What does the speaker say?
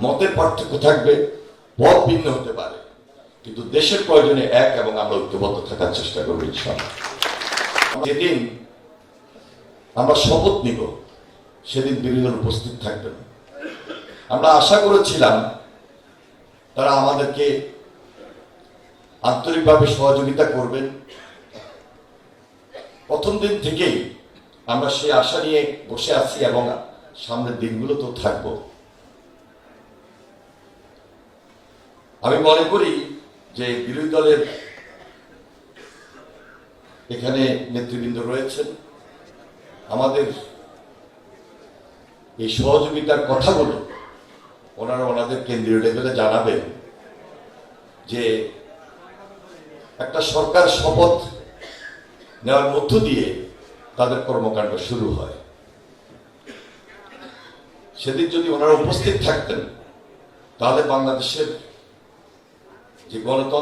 মতের পার্থক্য থাকবে, পথ ভিন্ন হতে পারে, কিন্তু দেশের প্রয়োজনে এক এবং আমরা ঐক্যবদ্ধ থাকার চেষ্টা করব ইনশাআল্লাহ। যেদিন আমরা শপথ নিব সেদিন বিরোধীরা উপস্থিত থাকবেন। আমরা আশা করেছিলাম তারা আমাদেরকে আন্তরিকভাবে সহযোগিতা করবেন। প্রথম দিন থেকেই আমরা সেই আশা নিয়ে বসে আছি এবং সামনের দিনগুলোতেও থাকব। আমি মনে করি যে বিরোধী দলের এখানে নেতৃবৃন্দ রয়েছেন, আমাদের এই সহযোগিতার কথাগুলো ওনারা ওনাদের কেন্দ্রীয় লেভেলে জানাবেন যে একটা সরকার শপথ নেওয়ার মধ্য দিয়ে তাদের কর্মকাণ্ড শুরু হয়। সেদিন যদি ওনারা উপস্থিত থাকতেন তাহলে বাংলাদেশের যে গণতন্ত্র